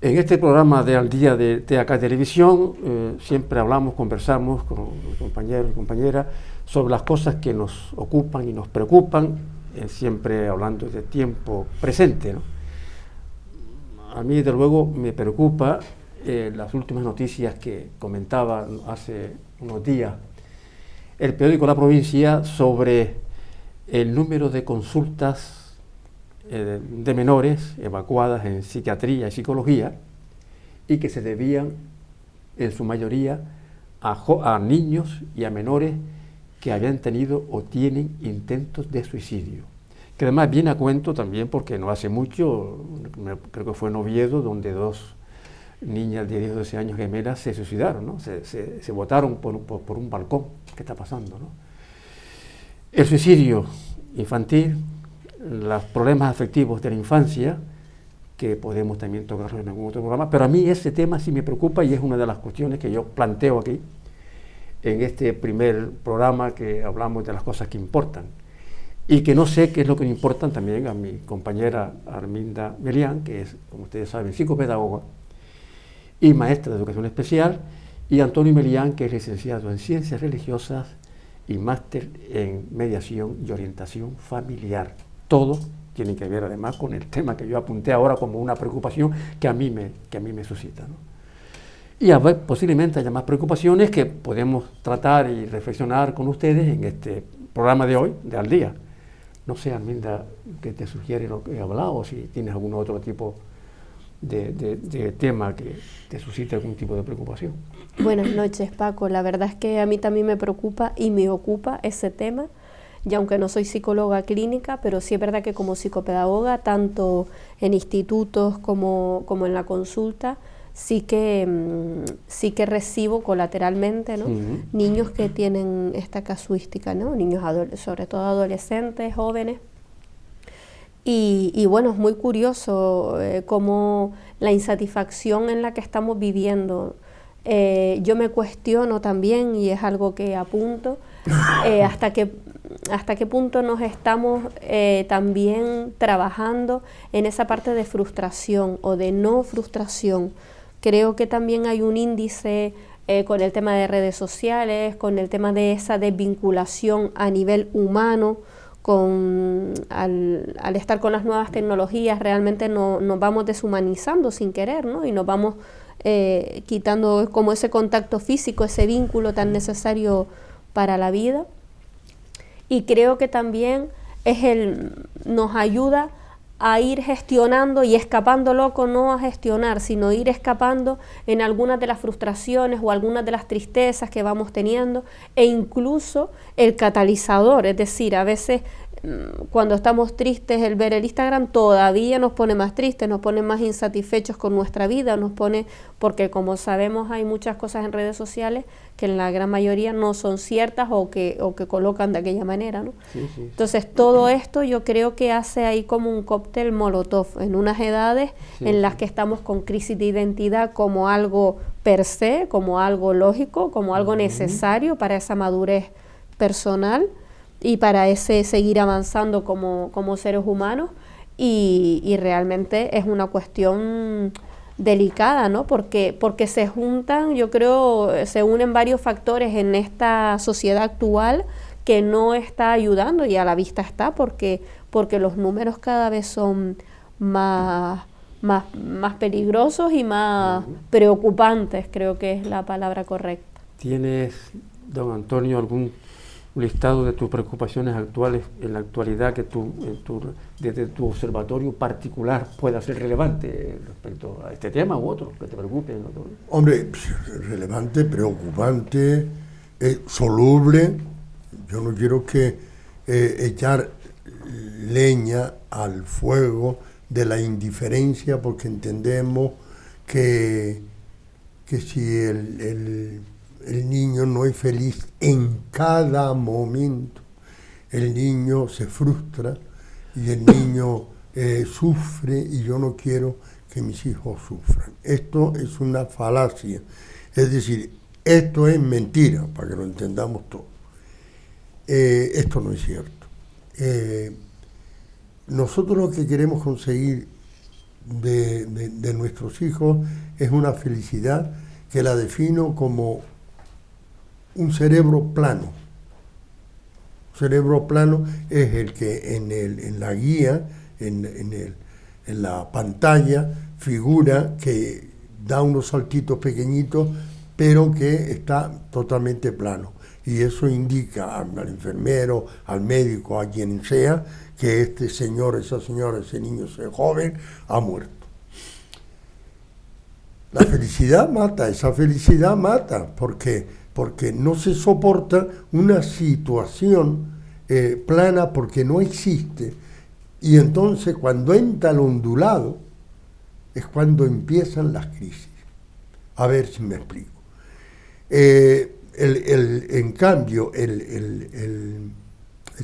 En este programa de Al Día de TAK Televisión siempre hablamos, conversamos con los compañeros y compañeras sobre las cosas que nos ocupan y nos preocupan, siempre hablando de tiempo presente, ¿no? A mí, desde luego, me preocupa las últimas noticias que comentaba hace unos días el periódico La Provincia sobre el número de consultas de menores evacuadas en psiquiatría y psicología y que se debían en su mayoría a niños y a menores que habían tenido o tienen intentos de suicidio, que además viene a cuento también porque no hace mucho, creo que fue en Oviedo, donde dos niñas de 10 o 12 años gemelas se suicidaron, ¿no? Se botaron por un balcón. ¿Qué está pasando, no? El suicidio infantil, los problemas afectivos de la infancia, que podemos también tocarlo en algún otro programa, pero a mí ese tema sí me preocupa y es una de las cuestiones que yo planteo aquí, en este primer programa que hablamos de las cosas que importan, y que no sé qué es lo que le importan también a mi compañera Arminda Melián, que es, como ustedes saben, psicopedagoga y maestra de educación especial, y Antonio Melián, que es licenciado en Ciencias Religiosas y máster en Mediación y Orientación Familiar. Todo tiene que ver además con el tema que yo apunté ahora como una preocupación que a mí me suscita, ¿no? Y a ver, posiblemente haya más preocupaciones que podemos tratar y reflexionar con ustedes en este programa de hoy, de Al Día. No sé, Arminda, qué te sugiere lo que he hablado, o si tienes algún otro tipo de tema que te suscite algún tipo de preocupación. Buenas noches, Paco. La verdad es que a mí también me preocupa y me ocupa ese tema, y aunque no soy psicóloga clínica, pero sí es verdad que como psicopedagoga, tanto en institutos como en la consulta, sí que recibo colateralmente, ¿no? Niños que tienen esta casuística, ¿no? Niños sobre todo adolescentes, jóvenes. Y bueno, es muy curioso cómo la insatisfacción en la que estamos viviendo. Yo me cuestiono también, y es algo que apunto, hasta qué punto nos estamos también trabajando en esa parte de frustración o de no frustración. Creo que también hay un índice con el tema de redes sociales, con el tema de esa desvinculación a nivel humano. Al estar con las nuevas tecnologías realmente nos vamos deshumanizando sin querer, ¿no? Y nos vamos quitando como ese contacto físico, ese vínculo tan necesario para la vida. Y creo que también nos ayuda a ir gestionando y escapando, no a gestionar, sino ir escapando en algunas de las frustraciones o algunas de las tristezas que vamos teniendo, e incluso el catalizador, es decir, a veces cuando estamos tristes, el ver el Instagram todavía nos pone más tristes, nos pone más insatisfechos con nuestra vida, porque como sabemos hay muchas cosas en redes sociales que en la gran mayoría no son ciertas o que colocan de aquella manera, ¿no? Sí. Entonces todo esto yo creo que hace ahí como un cóctel molotov en unas edades en las que estamos con crisis de identidad como algo per se, como algo lógico, como algo necesario para esa madurez personal y para ese seguir avanzando como seres humanos, y realmente es una cuestión delicada, ¿no? Porque se juntan, yo creo, se unen varios factores en esta sociedad actual que no está ayudando, y a la vista está porque los números cada vez son más peligrosos y más preocupantes, creo que es la palabra correcta. ¿Tienes, don Antonio, algún listado de tus preocupaciones actuales en la actualidad que desde tu observatorio particular pueda ser relevante respecto a este tema u otro que te preocupe? Hombre, relevante, preocupante, soluble. Yo no quiero que echar leña al fuego de la indiferencia, porque entendemos que si el niño no es feliz en cada momento, el niño se frustra y el niño sufre, y yo no quiero que mis hijos sufran. Esto es una falacia, es decir, esto es mentira, para que lo entendamos todos. Esto no es cierto. Nosotros lo que queremos conseguir de nuestros hijos es una felicidad que la defino como un cerebro plano. Cerebro plano es el que en la guía, en la pantalla, figura que da unos saltitos pequeñitos, pero que está totalmente plano. Y eso indica al enfermero, al médico, a quien sea, que este señor, esa señora, ese niño, ese joven, ha muerto. La felicidad mata, esa felicidad mata, porque no se soporta una situación plana porque no existe. Y entonces cuando entra el ondulado es cuando empiezan las crisis. A ver si me explico. En cambio, el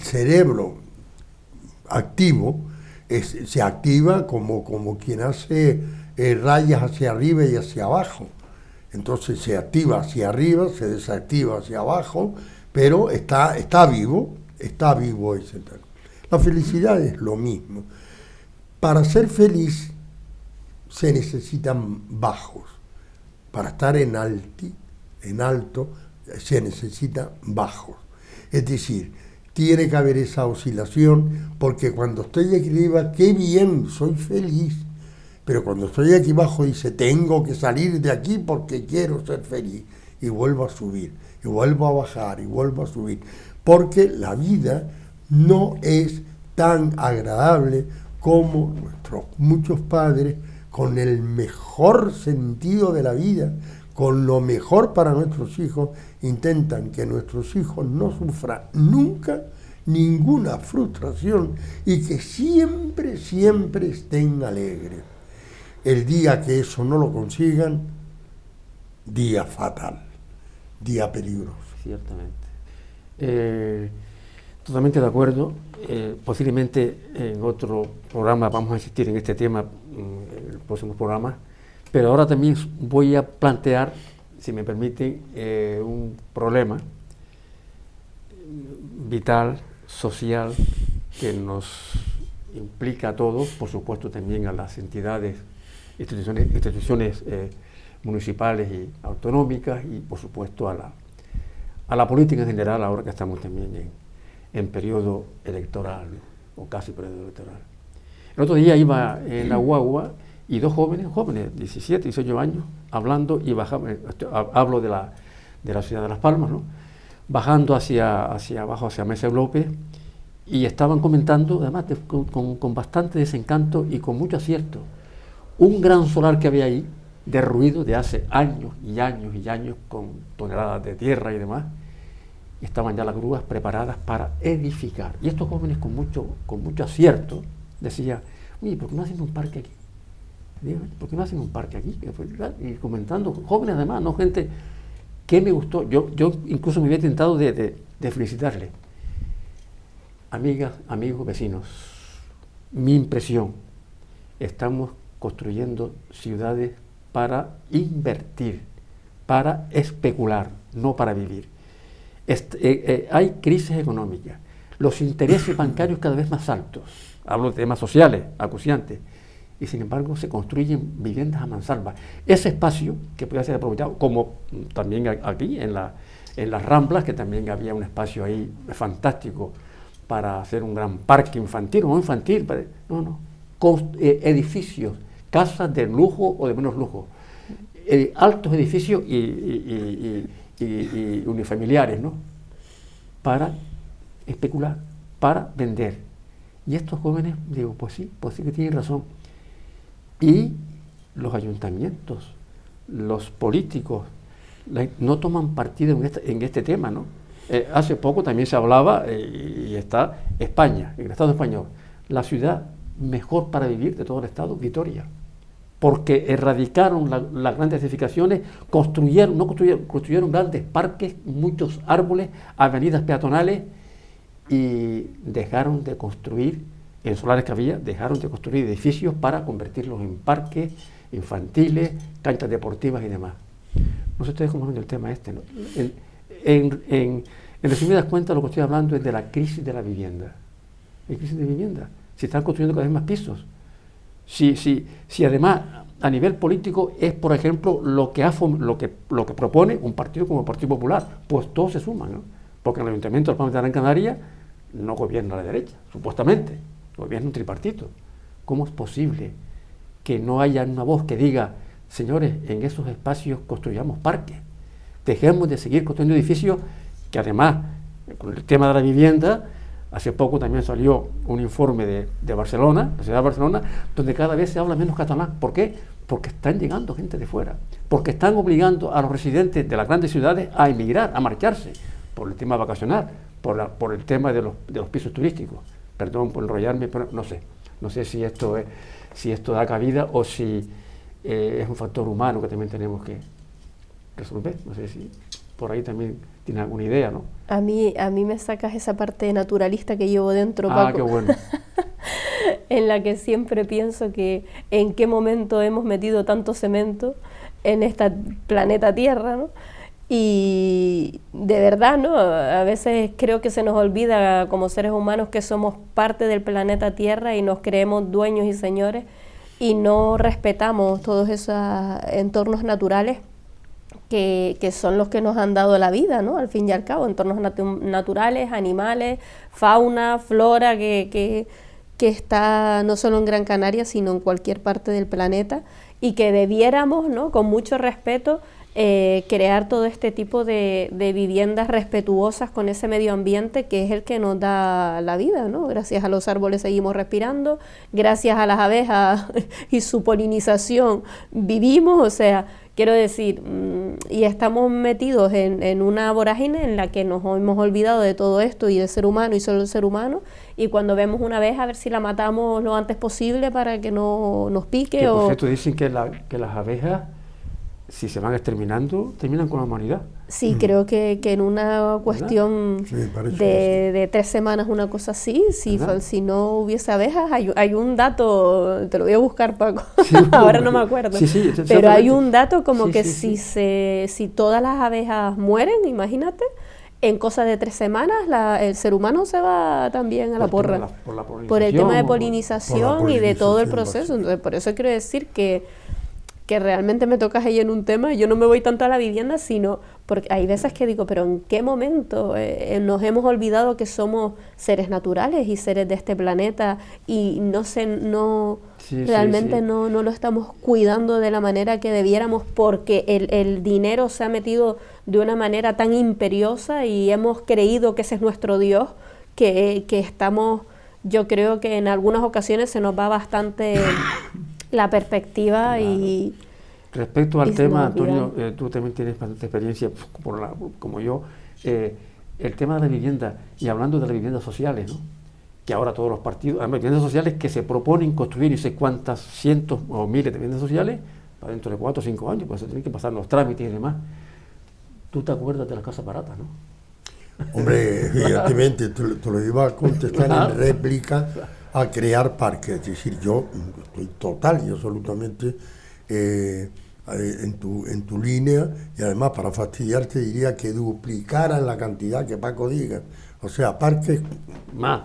cerebro activo se activa como quien hace rayas hacia arriba y hacia abajo. Entonces se activa hacia arriba, se desactiva hacia abajo, pero está vivo ese tal. La felicidad es lo mismo. Para ser feliz se necesitan bajos. Para estar en alto se necesitan bajos. Es decir, tiene que haber esa oscilación, porque cuando estoy aquí arriba, qué bien, soy feliz. Pero cuando estoy aquí abajo dice, tengo que salir de aquí porque quiero ser feliz. Y vuelvo a subir, y vuelvo a bajar, y vuelvo a subir. Porque la vida no es tan agradable como nuestros muchos padres, con el mejor sentido de la vida, con lo mejor para nuestros hijos, intentan que nuestros hijos no sufran nunca ninguna frustración y que siempre, siempre estén alegres. El día que eso no lo consigan, día fatal, día peligroso. Ciertamente. Totalmente de acuerdo. Posiblemente en otro programa vamos a insistir en este tema, en el próximo programa, pero ahora también voy a plantear, si me permiten, un problema vital, social, que nos implica a todos, por supuesto también a las entidades, instituciones municipales y autonómicas, y por supuesto a la política en general, ahora que estamos también en periodo electoral, o casi periodo electoral. El otro día iba en la guagua y dos jóvenes, 17, 18 años, hablando y bajando, hablo de la ciudad de Las Palmas, ¿no? Bajando hacia abajo, hacia Mesa López, y estaban comentando, además con bastante desencanto y con mucho acierto, un gran solar que había ahí, derruido de hace años y años y años, con toneladas de tierra y demás. Estaban ya las grúas preparadas para edificar. Y estos jóvenes con mucho acierto decían, oye, ¿por qué no hacen un parque aquí? ¿Por qué no hacen un parque aquí? Y comentando, jóvenes además, no gente que me gustó. Yo incluso me había tentado de felicitarle. Amigas, amigos, vecinos, mi impresión, estamos construyendo ciudades para invertir, para especular, no para vivir. Hay crisis económica, los intereses bancarios cada vez más altos, hablo de temas sociales, acuciantes, y sin embargo se construyen viviendas a mansalva. Ese espacio que puede ser aprovechado, como también aquí en las Ramblas, que también había un espacio ahí fantástico para hacer un gran parque infantil, no infantil, edificios, casas de lujo o de menos lujo, altos edificios y unifamiliares, ¿no? Para especular, para vender. Y estos jóvenes, digo, pues sí que tienen razón. Y los ayuntamientos, los políticos, no toman partido en este tema, ¿no? Hace poco también se hablaba, y está España, el Estado español, la ciudad mejor para vivir de todo el Estado, Vitoria, porque erradicaron las grandes edificaciones, construyeron grandes parques, muchos árboles, avenidas peatonales, y dejaron de construir, en solares que había, dejaron de construir edificios para convertirlos en parques infantiles, canchas deportivas y demás. No sé ustedes cómo ven el tema este, ¿no? En resumidas cuentas, lo que estoy hablando es de la crisis de la vivienda. ¿Hay crisis de vivienda? Se están construyendo cada vez más pisos. Si además a nivel político es, por ejemplo, lo que propone un partido como el Partido Popular, pues todos se suman, ¿no? Porque en el Ayuntamiento del Palma de Gran Canaria no gobierna la derecha, supuestamente, gobierna un tripartito. ¿Cómo es posible que no haya una voz que diga, señores, en esos espacios construyamos parques, dejemos de seguir construyendo edificios que además, con el tema de la vivienda, hace poco también salió un informe de Barcelona, la ciudad de Barcelona, donde cada vez se habla menos catalán? ¿Por qué? Porque están llegando gente de fuera, porque están obligando a los residentes de las grandes ciudades a emigrar, a marcharse, por el tema vacacional, por el tema de los pisos turísticos. Perdón por enrollarme, pero no sé si esto da cabida o si es un factor humano que también tenemos que resolver. No sé si por ahí también tiene alguna idea, ¿no? A mí me sacas esa parte naturalista que llevo dentro, Paco. Qué bueno. En la que siempre pienso que en qué momento hemos metido tanto cemento en este planeta Tierra, ¿no? Y de verdad, ¿no? A veces creo que se nos olvida como seres humanos que somos parte del planeta Tierra y nos creemos dueños y señores y no respetamos todos esos entornos naturales que son los que nos han dado la vida, ¿no? Al fin y al cabo, entornos naturales, animales, fauna, flora, que está no solo en Gran Canaria, sino en cualquier parte del planeta, y que debiéramos, ¿no?, con mucho respeto, crear todo este tipo de viviendas respetuosas con ese medio ambiente que es el que nos da la vida, ¿no? Gracias a los árboles seguimos respirando, gracias a las abejas y su polinización vivimos, o sea, quiero decir, y estamos metidos en una vorágine en la que nos hemos olvidado de todo esto y del ser humano y solo el ser humano, y cuando vemos una abeja a ver si la matamos lo antes posible para que no nos pique. Que por cierto dicen que las abejas, si se van exterminando, terminan con la humanidad. Sí, creo que en una cuestión de 3 semanas, una cosa así, si no hubiese abejas, hay un dato, te lo voy a buscar, Paco, sí, ahora no me acuerdo, pero hay un dato como que si todas las abejas mueren, imagínate, en cosa de 3 semanas el ser humano se va también a la porra, por el tema de polinización y de todo el proceso. Entonces, por eso quiero decir que realmente me tocas ahí en un tema, yo no me voy tanto a la vivienda, sino porque hay veces que digo, pero ¿en qué momento nos hemos olvidado que somos seres naturales y seres de este planeta y realmente no lo estamos cuidando de la manera que debiéramos porque el dinero se ha metido de una manera tan imperiosa y hemos creído que ese es nuestro Dios, que estamos, yo creo que en algunas ocasiones se nos va bastante la perspectiva. Claro. Y respecto al tema, Antonio, tú también tienes bastante experiencia como yo, el tema de la vivienda, y hablando de las viviendas sociales, ¿no?, que ahora todos los partidos, las viviendas sociales que se proponen construir y sé cuántas cientos o miles de viviendas sociales para dentro de 4 o 5 años, pues se tienen que pasar los trámites y demás. ¿Tú te acuerdas de las casas baratas, no? Hombre, evidentemente, te lo iba a contestar en réplica a crear parques. Es decir, yo estoy total y absolutamente en tu línea, y además para fastidiarte diría que duplicaran la cantidad que Paco diga. O sea, parques más.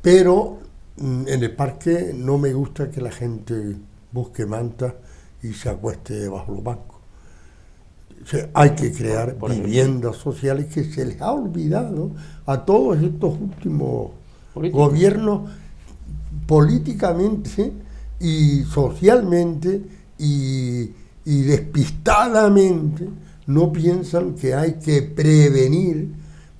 Pero en el parque no me gusta que la gente busque mantas y se acueste bajo los bancos. O sea, hay que crear viviendas sociales que se les ha olvidado a todos estos últimos gobiernos políticamente y socialmente y despistadamente no piensan que hay que prevenir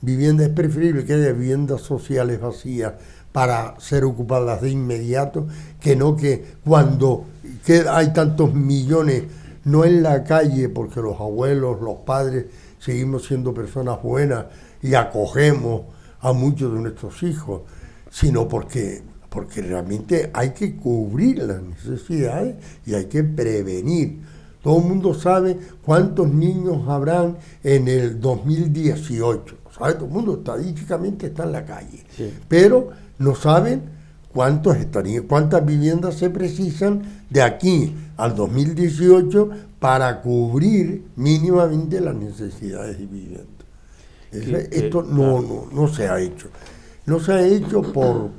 viviendas. Es preferible que haya viviendas sociales vacías para ser ocupadas de inmediato que no que cuando hay tantos millones no en la calle porque los abuelos, los padres seguimos siendo personas buenas y acogemos a muchos de nuestros hijos, sino porque realmente hay que cubrir las necesidades y hay que prevenir. Todo el mundo sabe cuántos niños habrán en el 2018. ¿Sabe? Todo el mundo estadísticamente está en la calle. Sí. Pero no saben cuántas viviendas se precisan de aquí al 2018 para cubrir mínimamente las necesidades de vivienda. Esto no se ha hecho. No se ha hecho por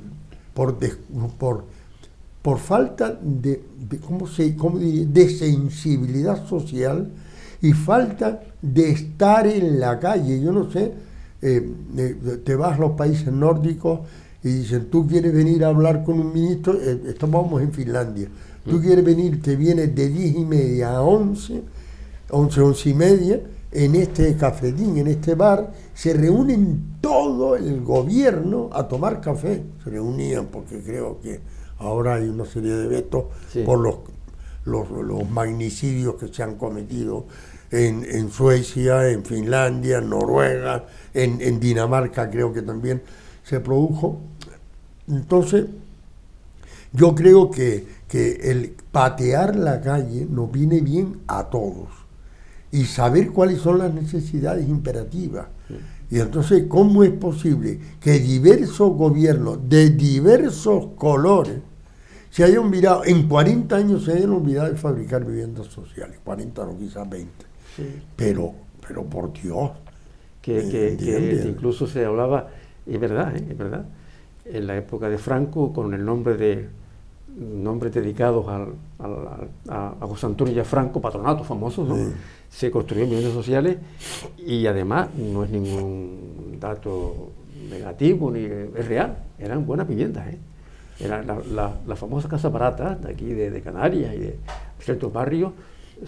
por falta de sensibilidad social y falta de estar en la calle. Yo no sé, te vas a los países nórdicos y dicen, tú quieres venir a hablar con un ministro, estamos en Finlandia, tú quieres venir, te vienes de 10:30 a 11:30, en este cafetín, en este bar, se reúnen todo el gobierno a tomar café. Se reunían porque creo que ahora hay una serie de vetos por los magnicidios que se han cometido en Suecia, en Finlandia, en Noruega, en Dinamarca creo que también se produjo. Entonces, yo creo que el patear la calle nos viene bien a todos y saber cuáles son las necesidades imperativas. Y entonces, ¿cómo es posible que diversos gobiernos de diversos colores se hayan olvidado, en 40 años se hayan olvidado de fabricar viviendas sociales? 40 o quizás 20. Sí. Pero por Dios. Que incluso se hablaba, es verdad, en la época de Franco, con el nombres dedicados a José Antonio Franco, patronato famoso, ¿no? Sí. Se construyeron viviendas sociales y además no es ningún dato negativo, ni es real, eran buenas viviendas, Eran las famosas casas baratas de aquí de Canarias y de ciertos barrios,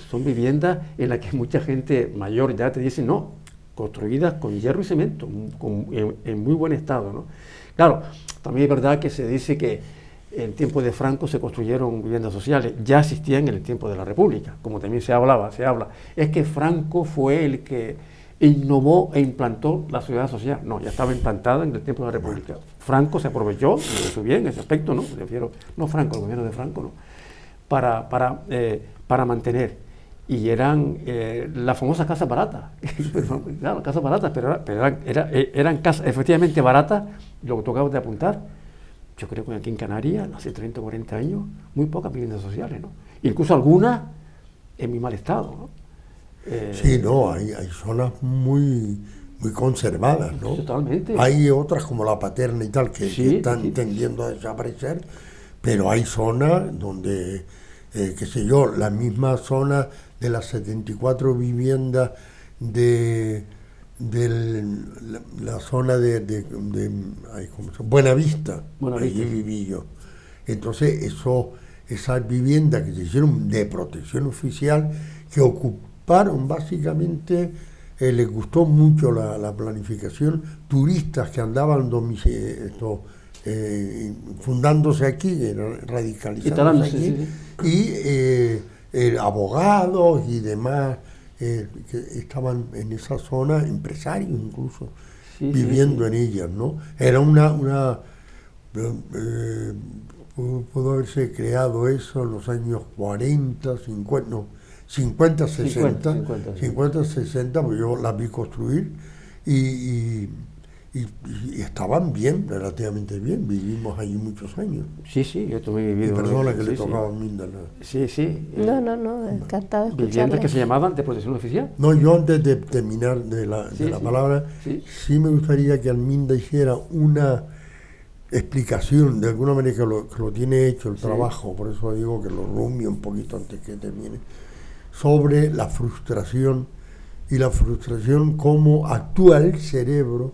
son viviendas en las que mucha gente mayor ya te dice, no, construidas con hierro y cemento, en muy buen estado, ¿no? Claro, también es verdad que se dice que en tiempo de Franco se construyeron viviendas sociales, ya existían en el tiempo de la República, como también se habla, es que Franco fue el que innovó e implantó la seguridad social. No, ya estaba implantada en el tiempo de la República. Franco se aprovechó de su bien, en ese aspecto, ¿no? Me refiero, no Franco, el gobierno de Franco, ¿no? Para mantener. Y eran las famosas casas baratas. Claro, casas baratas, pero eran casas efectivamente baratas, lo que tocaba de apuntar. Yo creo que aquí en Canarias, hace 30 o 40 años, muy pocas viviendas sociales, ¿no? Incluso algunas en muy mal estado, ¿no? Sí, no, hay zonas muy conservadas, ¿no? Totalmente. Hay otras como La Paterna y tal que están tendiendo a desaparecer, pero hay zonas donde, qué sé yo, la misma zona de las 74 viviendas de la zona de Buenavista, allí viví yo. Entonces, esas viviendas que se hicieron de protección oficial, que ocuparon básicamente, les gustó mucho la planificación, turistas que andaban fundándose aquí, radicalizándose aquí, y abogados y demás, que estaban en esa zona, empresarios incluso, viviendo en ellas, ¿no? Era pudo haberse creado eso en los años 40, 50, 60, pues yo las vi construir y estaban bien, relativamente bien, vivimos allí muchos años. Sí, yo también he vivido. Y perdona que le tocaba a Minda. Sí. No, encantado de escucharla. ¿Viviendas que se llamaban de protección oficial? No, yo antes de terminar de la palabra, sí me gustaría que Alminda hiciera una explicación, de alguna manera que lo tiene hecho el trabajo, por eso digo que lo rumie un poquito antes que termine, sobre la frustración y la frustración, cómo actúa el cerebro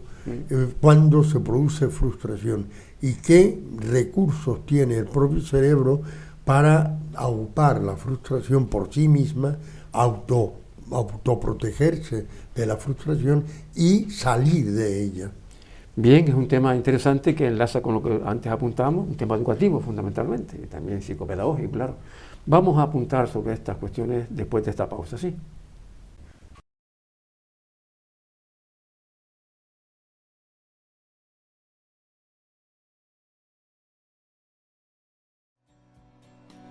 cuando se produce frustración y qué recursos tiene el propio cerebro para aupar la frustración por sí misma, autoprotegerse de la frustración y salir de ella. Bien, es un tema interesante que enlaza con lo que antes apuntamos, un tema educativo fundamentalmente, y también psicopedagógico, claro. Vamos a apuntar sobre estas cuestiones después de esta pausa, ¿sí?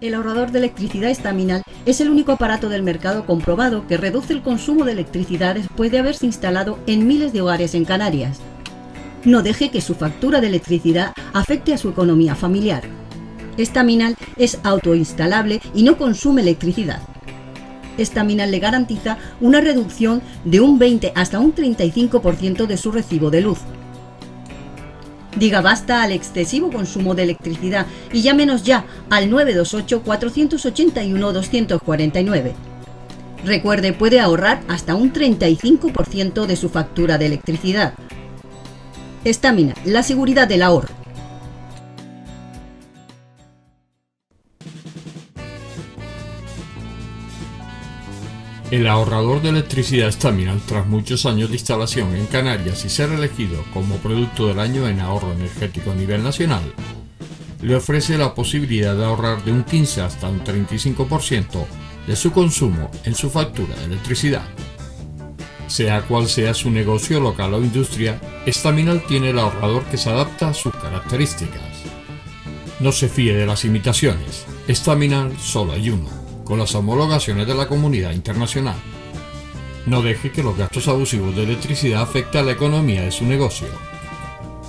El ahorrador de electricidad estaminal es el único aparato del mercado comprobado que reduce el consumo de electricidad después de haberse instalado en miles de hogares en Canarias. No deje que su factura de electricidad afecte a su economía familiar. Estaminal es autoinstalable y no consume electricidad. Estaminal le garantiza una reducción de un 20 hasta un 35% de su recibo de luz. Diga basta al excesivo consumo de electricidad y llámenos ya al 928-481-249. Recuerde, puede ahorrar hasta un 35% de su factura de electricidad. Estamina, la seguridad del ahorro. El ahorrador de electricidad Staminal, tras muchos años de instalación en Canarias y ser elegido como producto del año en ahorro energético a nivel nacional, le ofrece la posibilidad de ahorrar de un 15 hasta un 35% de su consumo en su factura de electricidad. Sea cual sea su negocio local o industria, Staminal tiene el ahorrador que se adapta a sus características. No se fíe de las imitaciones, Staminal solo hay uno, con las homologaciones de la comunidad internacional. No deje que los gastos abusivos de electricidad afecten a la economía de su negocio.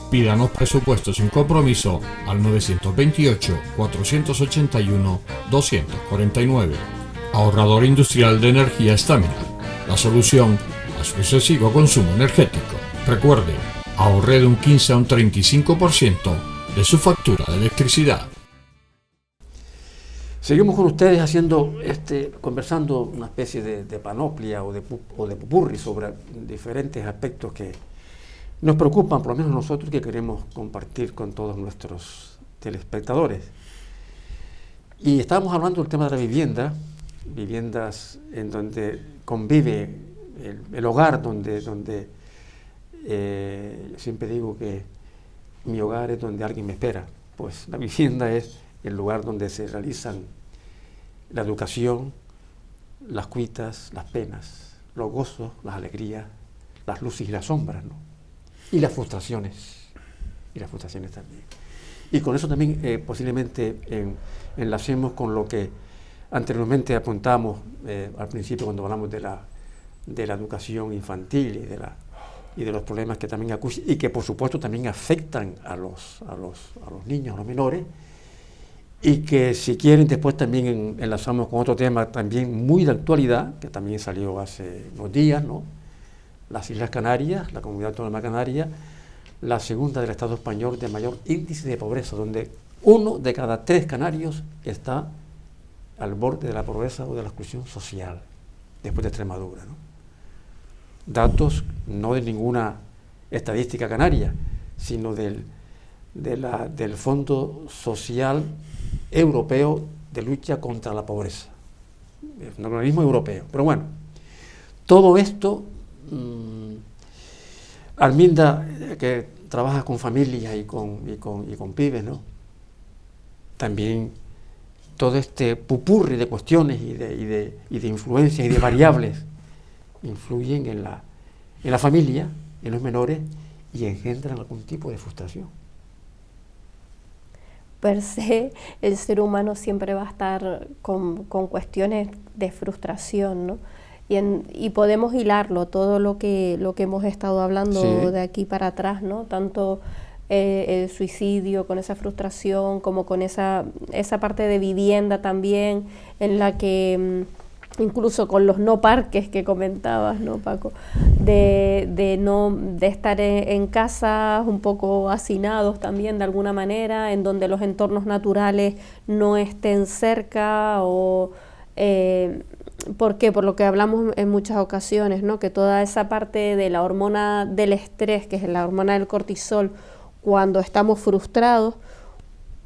Pídanos presupuestos sin compromiso al 928-481-249. Ahorrador industrial de energía Staminal, la solución a su excesivo consumo energético. Recuerde, ahorre de un 15 a un 35% de su factura de electricidad. Seguimos con ustedes conversando una especie de panoplia o de popurrí sobre diferentes aspectos que nos preocupan, por lo menos nosotros, que queremos compartir con todos nuestros telespectadores. Y estábamos hablando del tema de la vivienda, viviendas en donde convive el hogar, donde siempre digo que mi hogar es donde alguien me espera. Pues la vivienda es el lugar donde se realizan la educación, las cuitas, las penas, los gozos, las alegrías, las luces y las sombras, ¿no? Y las frustraciones también. Y con eso también posiblemente enlacemos con lo que anteriormente apuntamos al principio cuando hablamos de la educación infantil y de los problemas que también acusan y que por supuesto también afectan a los niños, a los menores, y que si quieren después también enlazamos con otro tema también muy de actualidad, que también salió hace unos días, ¿no? Las Islas Canarias, la Comunidad Autónoma Canaria, la segunda del Estado español de mayor índice de pobreza, donde 1 de cada 3 canarios está al borde de la pobreza o de la exclusión social, después de Extremadura, ¿no? Datos no de ninguna estadística canaria, sino del Fondo Social Europeo de Lucha contra la Pobreza, es un organismo europeo. Pero bueno, todo esto, Arminda, que trabaja con familias y con pibes, ¿no? También todo este pupurri de cuestiones y de influencias y de variables influyen en la familia, en los menores, y engendran algún tipo de frustración. Per se, el ser humano siempre va a estar con cuestiones de frustración, ¿no? Y podemos hilarlo, todo lo que hemos estado hablando, sí, de aquí para atrás, ¿no? Tanto el suicidio con esa frustración, como con esa parte de vivienda también, en la que incluso con los no parques que comentabas, ¿no, Paco? De estar en casas un poco hacinados también de alguna manera, en donde los entornos naturales no estén cerca, o ¿por qué? Por lo que hablamos en muchas ocasiones, ¿no? Que toda esa parte de la hormona del estrés, que es la hormona del cortisol, cuando estamos frustrados,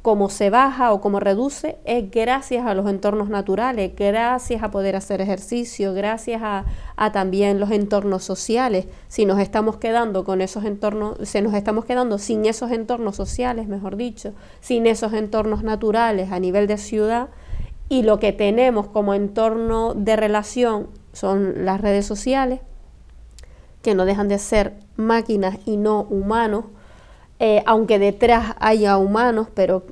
como se baja o como reduce, es gracias a los entornos naturales, gracias a poder hacer ejercicio, gracias a también los entornos sociales. Si nos estamos quedando con esos entornos, si nos estamos quedando sin esos entornos sociales, mejor dicho, sin esos entornos naturales a nivel de ciudad, y lo que tenemos como entorno de relación son las redes sociales, que no dejan de ser máquinas y no humanos, aunque detrás haya humanos, pero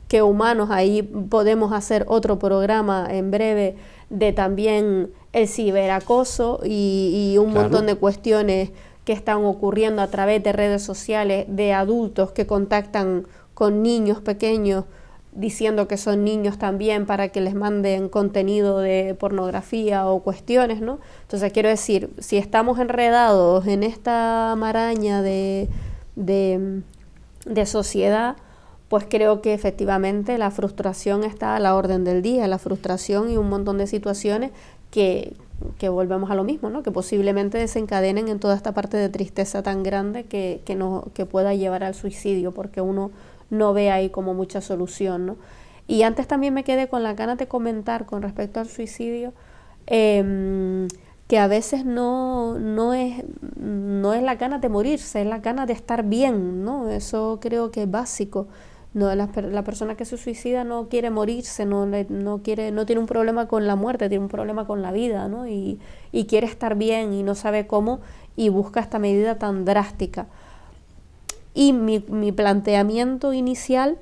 que humanos, ahí podemos hacer otro programa en breve de también el ciberacoso y un claro, montón de cuestiones que están ocurriendo a través de redes sociales, de adultos que contactan con niños pequeños diciendo que son niños también para que les manden contenido de pornografía o cuestiones, ¿no? Entonces quiero decir, si estamos enredados en esta maraña de de sociedad, pues creo que efectivamente la frustración está a la orden del día, la frustración y un montón de situaciones que volvemos a lo mismo, ¿no? Que posiblemente desencadenen en toda esta parte de tristeza tan grande que pueda llevar al suicidio, porque uno no ve ahí como mucha solución, ¿no? Y antes también me quedé con la ganas de comentar con respecto al suicidio, que a veces no es la ganas de morirse, es la ganas de estar bien, ¿no? Eso creo que es básico. No, la persona que se suicida no quiere morirse, no tiene un problema con la muerte, tiene un problema con la vida, ¿no? Y quiere estar bien y no sabe cómo, y busca esta medida tan drástica. Y mi planteamiento inicial,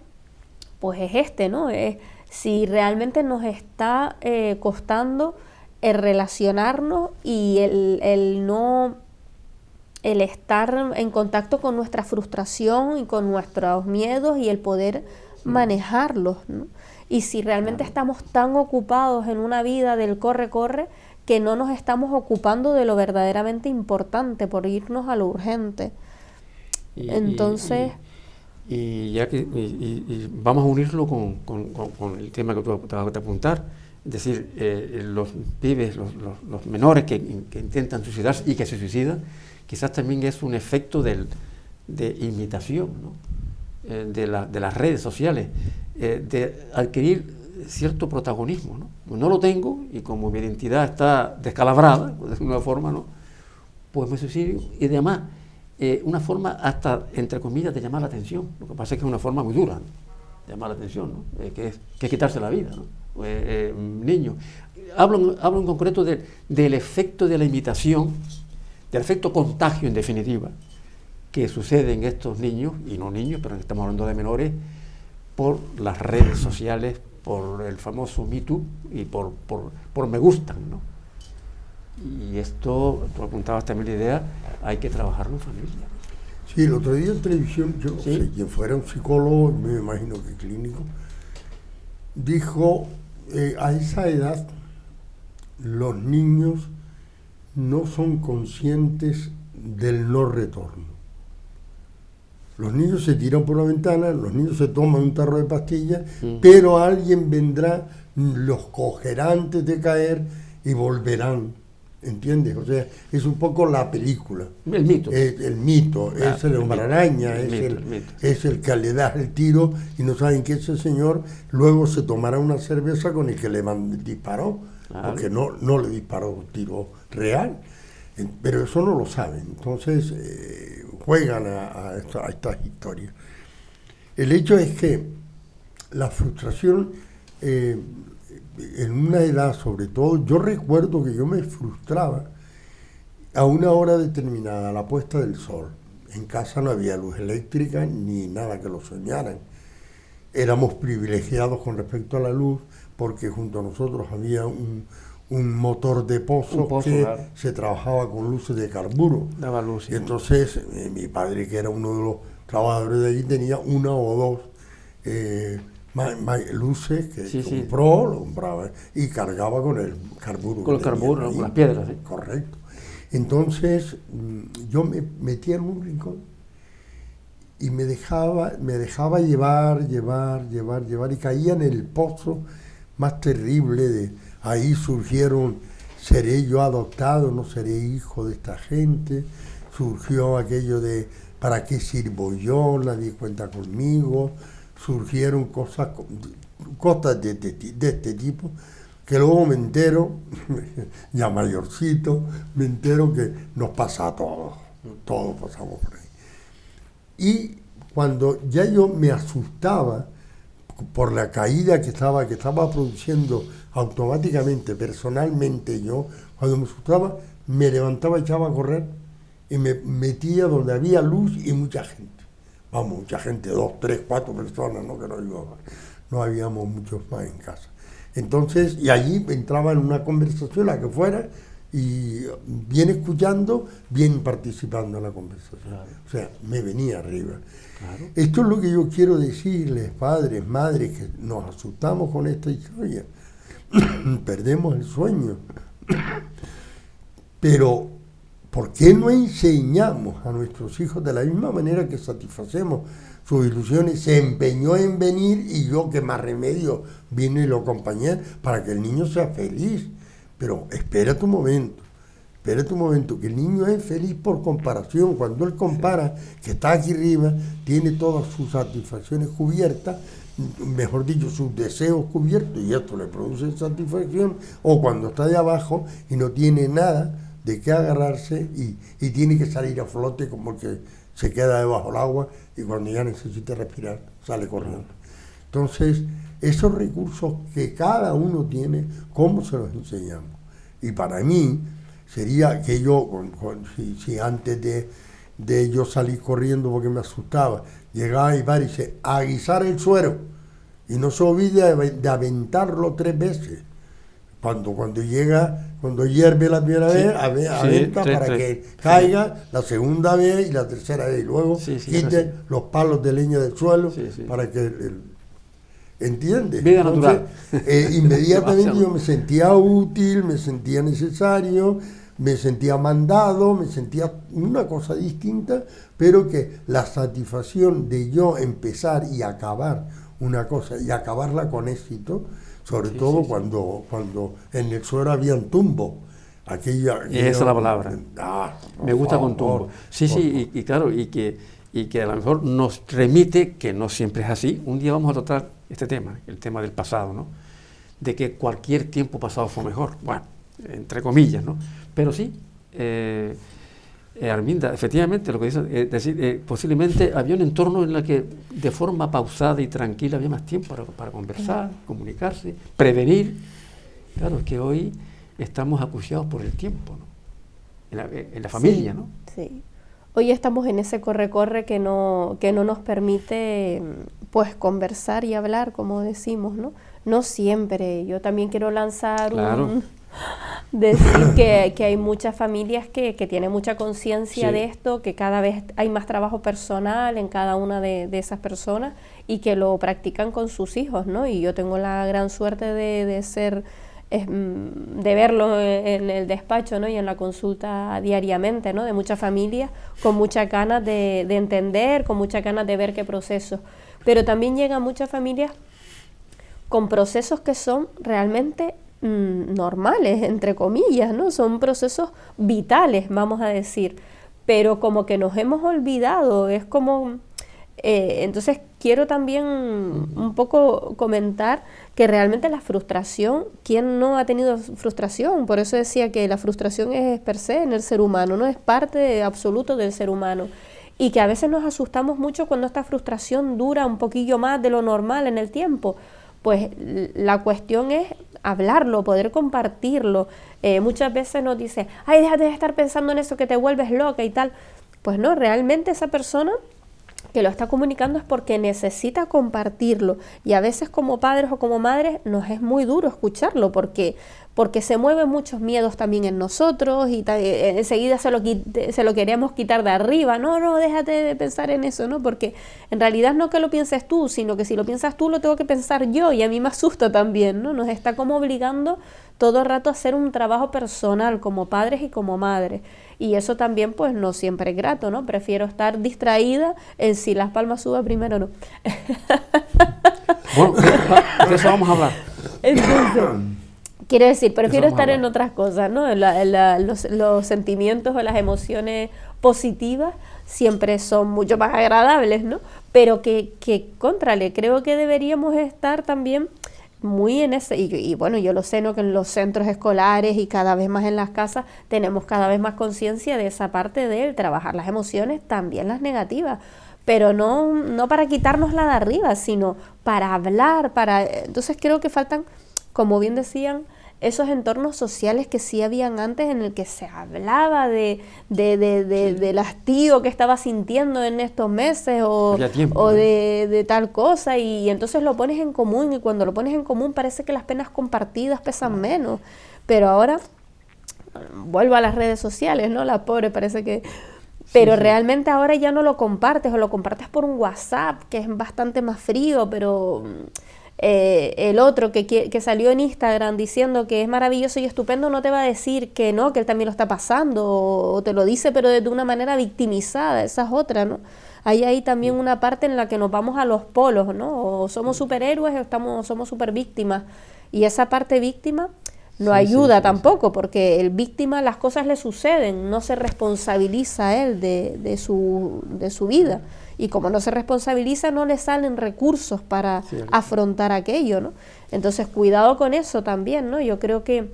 pues es este, ¿no? Es si realmente nos está costando el relacionarnos y el estar en contacto con nuestra frustración y con nuestros miedos y el poder manejarlos, ¿no? Y si realmente estamos tan ocupados en una vida del corre-corre que no nos estamos ocupando de lo verdaderamente importante por irnos a lo urgente. Entonces... Y vamos a unirlo con el tema que tú acabas de apuntar, es decir, los pibes, los menores que intentan suicidarse y que se suicidan, quizás también es un efecto de imitación, ¿no? De las redes sociales, de adquirir cierto protagonismo, ¿no? No lo tengo y como mi identidad está descalabrada, de alguna forma, ¿no? Pues me suicidio y además una forma hasta, entre comillas, de llamar la atención. Lo que pasa es que es una forma muy dura, ¿no? De llamar la atención, ¿no? Que es quitarse la vida, ¿no? Niños. Hablo en concreto del efecto de la imitación, del efecto contagio en definitiva, que sucede en estos niños, y no niños, pero estamos hablando de menores, por las redes sociales, por el famoso Me Too y por me gustan, ¿no? Y esto, tú apuntabas también la idea, hay que trabajarlo en familia. Sí, el otro día en televisión, yo no sé quién fuera, un psicólogo, me imagino que clínico, dijo, a esa edad los niños no son conscientes del no retorno. Los niños se tiran por la ventana, los niños se toman un tarro de pastillas, pero alguien vendrá, los cogerá antes de caer y volverán. ¿Entiendes? O sea, es un poco la película. El mito. El mito, es el hombre araña, es el que le da el tiro y no saben que ese señor luego se tomará una cerveza con el que le disparó, porque no le disparó un tiro real. Pero eso no lo saben, entonces juegan a estas historias. El hecho es que la frustración... en una edad sobre todo, yo recuerdo que yo me frustraba a una hora determinada, a la puesta del sol. En casa no había luz eléctrica ni nada que lo soñaran. Éramos privilegiados con respecto a la luz porque junto a nosotros había un motor de pozo que claro, se trabajaba con luces de carburo. Daba luz. Y entonces mi padre, que era uno de los trabajadores de allí, tenía una o dos luces que lo compraba y cargaba con el carburo. Con el carburo, con las piedras. ¿Sí? Correcto. Entonces yo me metía en un rincón y me dejaba llevar y caía en el pozo más terrible. Ahí surgieron, ¿seré yo adoptado? ¿No seré hijo de esta gente? Surgió aquello de ¿para qué sirvo yo? Nadie cuenta conmigo. Surgieron cosas de este tipo, que luego me entero, ya mayorcito, me entero que nos pasa a todos pasamos por ahí. Y cuando ya yo me asustaba por la caída que estaba produciendo automáticamente, personalmente yo, cuando me asustaba, me levantaba, echaba a correr y me metía donde había luz y mucha gente. Vamos, mucha gente, 2, 3, 4 personas, ¿no? Que no habíamos muchos más en casa. Entonces, y allí entraba en una conversación, la que fuera, y bien escuchando, bien participando en la conversación. Claro. O sea, me venía arriba. Claro. Esto es lo que yo quiero decirles, padres, madres, que nos asustamos con esta historia. Perdemos el sueño. Pero ¿por qué no enseñamos a nuestros hijos de la misma manera que satisfacemos sus ilusiones? Se empeñó en venir y yo, que más remedio, vine y lo acompañé para que el niño sea feliz. Pero espérate un momento, que el niño es feliz por comparación. Cuando él compara, que está aquí arriba, tiene todas sus satisfacciones cubiertas, mejor dicho, sus deseos cubiertos, y esto le produce satisfacción, o cuando está de abajo y no tiene nada de qué agarrarse y tiene que salir a flote como el que se queda debajo del agua y cuando ya necesita respirar sale corriendo. Entonces, esos recursos que cada uno tiene, ¿cómo se los enseñamos? Y para mí sería que yo, si antes de yo salir corriendo porque me asustaba, llegaba mi padre y dice, a guisar el suero, y no se olvide de aventarlo 3 veces. Cuando hierve la primera vez, aventa para que caiga la segunda vez y la tercera vez, y luego quite los palos de leña del suelo para que ¿entiendes? Vida natural. Inmediatamente yo me sentía útil, me sentía necesario, me sentía mandado, me sentía una cosa distinta, pero que la satisfacción de yo empezar y acabar una cosa y acabarla con éxito, sobre todo cuando en el suelo habían tumbo. Esa es la palabra. Me gusta con tumbo. Y claro, y que a lo mejor nos remite, que no siempre es así. Un día vamos a tratar este tema, el tema del pasado, ¿no? De que cualquier tiempo pasado fue mejor. Bueno, entre comillas, ¿no? Pero sí, Arminda, efectivamente, lo que dice, es decir, posiblemente había un entorno en el que de forma pausada y tranquila había más tiempo para conversar, comunicarse, prevenir. Claro, es que hoy estamos acuciados por el tiempo, ¿no? En la familia, ¿no? Sí. Hoy estamos en ese corre-corre que no nos permite, pues, conversar y hablar, como decimos, ¿no? No siempre. Yo también quiero lanzar decir que hay muchas familias que tienen mucha conciencia de esto, que cada vez hay más trabajo personal en cada una de esas personas y que lo practican con sus hijos, ¿no? Y yo tengo la gran suerte de verlo en el despacho, ¿no? Y en la consulta diariamente, ¿no? De muchas familias con muchas ganas de entender, con muchas ganas de ver qué procesos. Pero también llegan muchas familias con procesos que son realmente normales, entre comillas, ¿no? Son procesos vitales, vamos a decir, pero como que nos hemos olvidado, es como... entonces quiero también un poco comentar que realmente la frustración, ¿quién no ha tenido frustración? Por eso decía que la frustración es per se en el ser humano, no es parte absoluto del ser humano. Y que a veces nos asustamos mucho cuando esta frustración dura un poquillo más de lo normal en el tiempo. Pues la cuestión es hablarlo, poder compartirlo. Muchas veces nos dice, ay, déjate de estar pensando en eso que te vuelves loca y tal. Pues no, realmente esa persona que lo está comunicando es porque necesita compartirlo, y a veces como padres o como madres nos es muy duro escucharlo porque se mueven muchos miedos también en nosotros y enseguida se lo queremos quitar de arriba. No, déjate de pensar en eso, ¿no? Porque en realidad no que lo pienses tú, sino que si lo piensas tú lo tengo que pensar yo, y a mí me asusta también, ¿no? Nos está como obligando todo el rato a hacer un trabajo personal como padres y como madres. Y eso también pues no siempre es grato, ¿no? Prefiero estar distraída en si las palmas suben primero o no. Bueno, de eso vamos a hablar. Entonces, quiero decir, prefiero estar en otras cosas, ¿no? Los sentimientos o las emociones positivas siempre son mucho más agradables, ¿no? Pero contrale, creo que deberíamos estar también muy en ese, y bueno, yo lo sé, ¿no? Que en los centros escolares y cada vez más en las casas tenemos cada vez más conciencia de esa parte de trabajar las emociones, también las negativas, pero no para quitárnosla de arriba, sino para hablar, entonces creo que faltan, como bien decían, esos entornos sociales que sí habían antes, en el que se hablaba del hastío que estaba sintiendo en estos meses o de tal cosa, y entonces lo pones en común, y cuando lo pones en común parece que las penas compartidas pesan menos, pero ahora vuelvo a las redes sociales, ¿no? La pobre parece que... Pero realmente ahora ya no lo compartes, o lo compartes por un WhatsApp, que es bastante más frío, pero... el otro que salió en Instagram diciendo que es maravilloso y estupendo no te va a decir que no, que él también lo está pasando, o te lo dice pero de una manera victimizada, esa es otra, ¿no? Hay ahí también una parte en la que nos vamos a los polos, ¿no? O somos superhéroes o somos super víctimas, y esa parte víctima no ayuda tampoco, porque el víctima las cosas le suceden, no se responsabiliza él de su vida. Y como no se responsabiliza, no le salen recursos para afrontar aquello, ¿no? Entonces, cuidado con eso también, ¿no? Yo creo que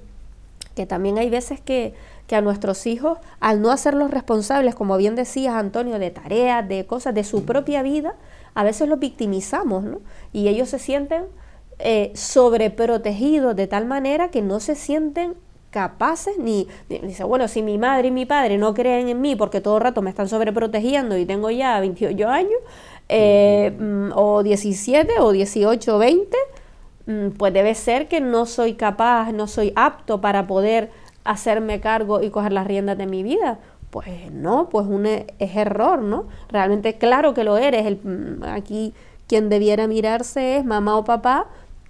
también hay veces que a nuestros hijos, al no hacerlos responsables, como bien decías, Antonio, de tareas, de cosas, de su propia vida, a veces los victimizamos, ¿no? Y ellos se sienten sobreprotegidos de tal manera que no se sienten capaces dice, bueno, si mi madre y mi padre no creen en mí porque todo el rato me están sobreprotegiendo y tengo ya 28 años, o 17 o 18 o 20, pues debe ser que no soy capaz, no soy apto para poder hacerme cargo y coger las riendas de mi vida. Pues no, pues es error, ¿no? Realmente claro que lo eres. Aquí quien debiera mirarse es mamá o papá,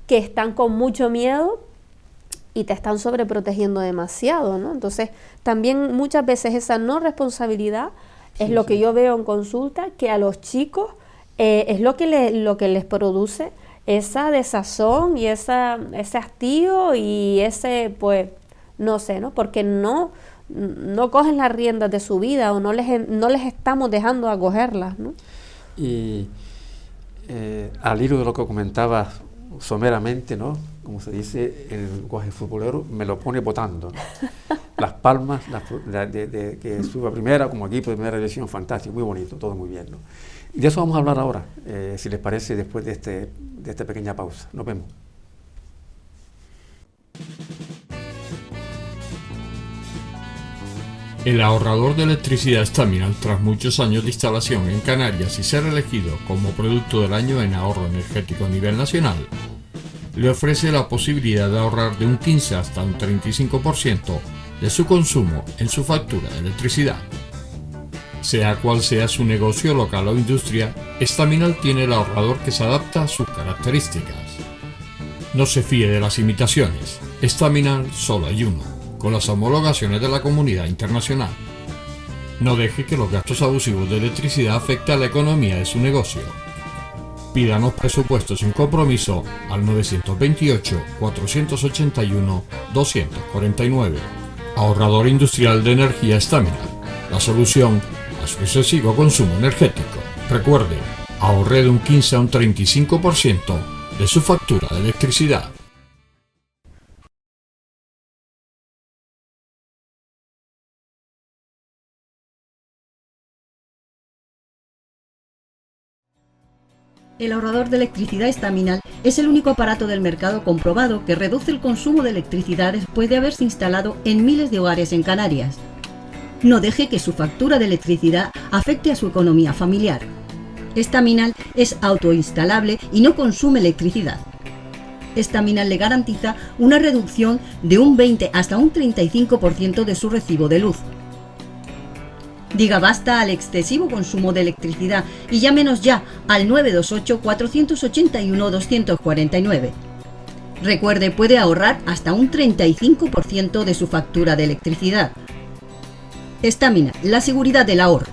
que están con mucho miedo y te están sobreprotegiendo demasiado, ¿no? Entonces, también muchas veces esa no responsabilidad es lo que yo veo en consulta, que a los chicos es lo que les produce esa desazón y ese hastío y ese, pues, no sé, ¿no? Porque no cogen las riendas de su vida o no les estamos dejando acogerlas, ¿no? Y al hilo de lo que comentabas someramente, ¿no? Como se dice en el lenguaje futbolero, me lo pone botando, ¿no? Las palmas que sube a primera, como aquí, primera división, fantástico, muy bonito, todo muy bien, ¿no? Y de eso vamos a hablar ahora, si les parece, después de esta pequeña pausa. Nos vemos. El ahorrador de electricidad Staminal, tras muchos años de instalación en Canarias y ser elegido como producto del año en ahorro energético a nivel nacional, le ofrece la posibilidad de ahorrar de un 15 hasta un 35% de su consumo en su factura de electricidad. Sea cual sea su negocio local o industria, Staminal tiene el ahorrador que se adapta a sus características. No se fíe de las imitaciones, Staminal solo hay uno, con las homologaciones de la comunidad internacional. No deje que los gastos abusivos de electricidad afecten a la economía de su negocio. Pídanos presupuestos sin compromiso al 928-481-249. Ahorrador industrial de energía Staminal, la solución a su excesivo consumo energético. Recuerde, ahorre de un 15 a un 35% de su factura de electricidad. El ahorrador de electricidad Staminal es el único aparato del mercado comprobado que reduce el consumo de electricidad después de haberse instalado en miles de hogares en Canarias. No deje que su factura de electricidad afecte a su economía familiar. Staminal es autoinstalable y no consume electricidad. Staminal le garantiza una reducción de un 20 hasta un 35% de su recibo de luz. Diga basta al excesivo consumo de electricidad y llámenos ya al 928-481-249. Recuerde, puede ahorrar hasta un 35% de su factura de electricidad. Staminal, la seguridad del ahorro.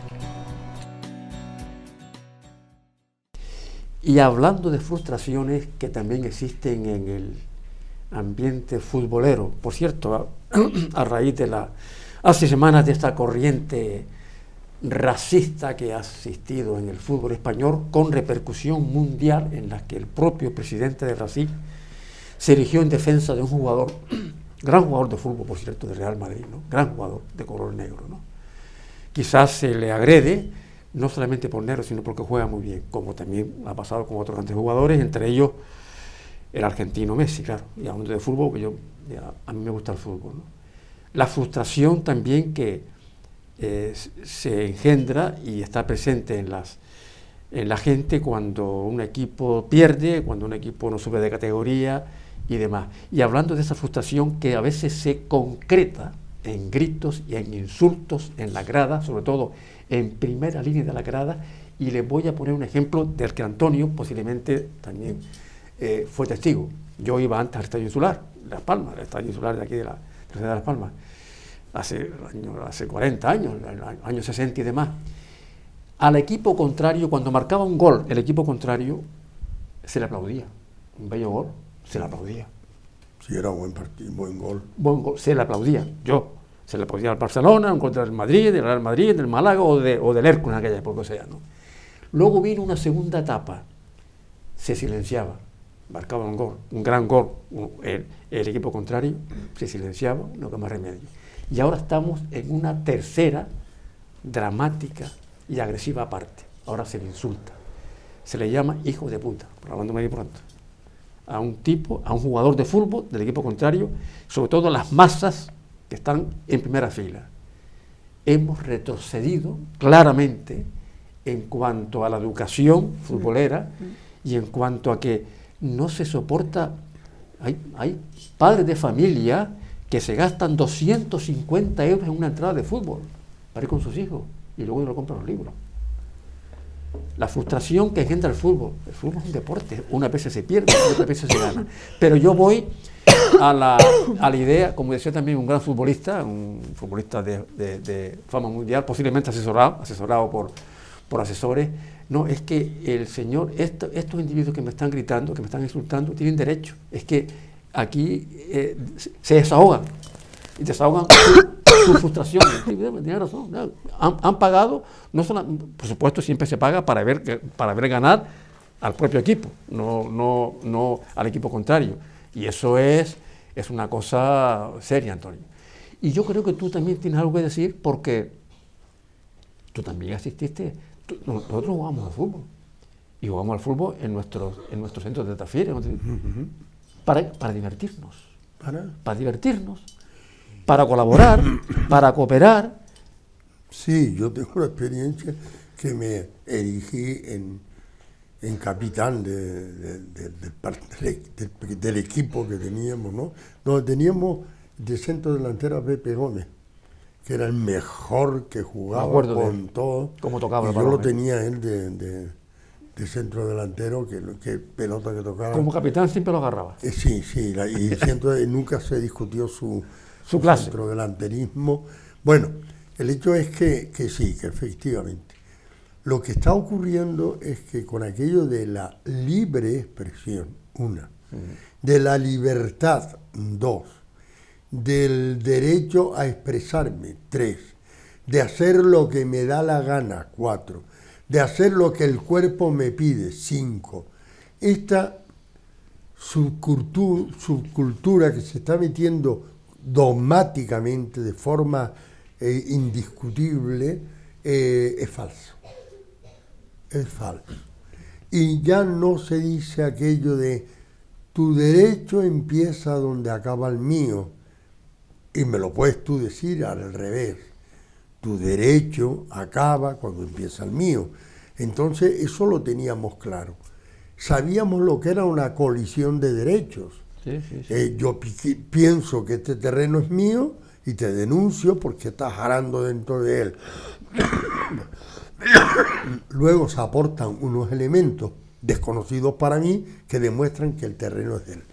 Y hablando de frustraciones que también existen en el ambiente futbolero, por cierto, a raíz de hace semanas de esta corriente racista que ha existido en el fútbol español, con repercusión mundial, en la que el propio presidente de Brasil se erigió en defensa de un jugador, gran jugador de fútbol, por cierto, de Real Madrid, ¿no? Gran jugador de color negro, ¿no? Quizás se le agrede, no solamente por negro, sino porque juega muy bien, como también ha pasado con otros grandes jugadores, entre ellos el argentino Messi, claro. Y hablando de fútbol, que a mí me gusta el fútbol, ¿no? La frustración también que se engendra y está presente en la gente cuando un equipo pierde, cuando un equipo no sube de categoría y demás. Y hablando de esa frustración que a veces se concreta en gritos y en insultos en la grada, sobre todo en primera línea de la grada, y les voy a poner un ejemplo del que Antonio posiblemente también fue testigo. Yo iba antes al Estadio Insular, Las Palmas, el Estadio Insular de aquí de la ciudad de Las Palmas, hace 40 años, años 60 y demás. Al equipo contrario, cuando marcaba un gol, el equipo contrario se le aplaudía. Un bello gol, se le aplaudía. Sí, era buen partido, buen gol. Buen gol, se le aplaudía. Se le aplaudía al Barcelona, contra el Madrid, del Real Madrid, del Málaga o del Hércules en aquella época, o sea, ¿no? Luego vino una segunda etapa, se silenciaba, marcaba un gol, un gran gol, el equipo contrario se silenciaba, no queda más remedio. Y ahora estamos en una tercera dramática y agresiva parte. Ahora se le insulta, se le llama hijo de puta, hablando medio pronto, a un jugador de fútbol del equipo contrario, sobre todo las masas que están en primera fila. Hemos retrocedido claramente en cuanto a la educación futbolera y en cuanto a que no se soporta. Hay padres de familia que se gastan 250 euros en una entrada de fútbol para ir con sus hijos y luego no compran los libros. La frustración que engendra el fútbol es un deporte, unas veces se pierde, otras veces se gana. Pero yo voy a la idea, como decía también un gran futbolista, de fama mundial, posiblemente asesorado por asesores, no, es que el señor, estos individuos que me están gritando, que me están insultando, tienen derecho. Es que aquí se desahogan, y desahogan su frustración. Tiene razón, han pagado, no solo, por supuesto siempre se paga para ver ganar al propio equipo, no al equipo contrario. Y eso es una cosa seria, Antonio. Y yo creo que tú también tienes algo que decir, porque tú también asististe. Nosotros jugamos al fútbol. Y jugamos al fútbol en nuestros centros de Tafire, para divertirnos. Para divertirnos, para colaborar, para cooperar. Sí, yo tengo una experiencia que me erigí en capitán del equipo que teníamos, ¿no? Donde teníamos de centro delantero a Pepe Gómez, que era el mejor que jugaba con todo. Cómo tocaba el balón. Yo lo balón, tenía él de centro delantero, que pelota que tocaba. Como capitán siempre lo agarraba. Sí, y nunca se discutió su clase. Centrodelanterismo. Bueno, el hecho es que sí, que efectivamente. Lo que está ocurriendo es que con aquello de la libre expresión, de la libertad, 2, del derecho a expresarme, 3, de hacer lo que me da la gana, 4, de hacer lo que el cuerpo me pide, 5, esta subcultura que se está metiendo dogmáticamente, de forma indiscutible, es falso. Es falso. Y ya no se dice aquello de tu derecho empieza donde acaba el mío. Y me lo puedes tú decir al revés. Tu derecho acaba cuando empieza el mío. Entonces eso lo teníamos claro. Sabíamos lo que era una colisión de derechos. Sí. Yo pienso que este terreno es mío y te denuncio porque estás arando dentro de él. Luego se aportan unos elementos desconocidos para mí que demuestran que el terreno es de él.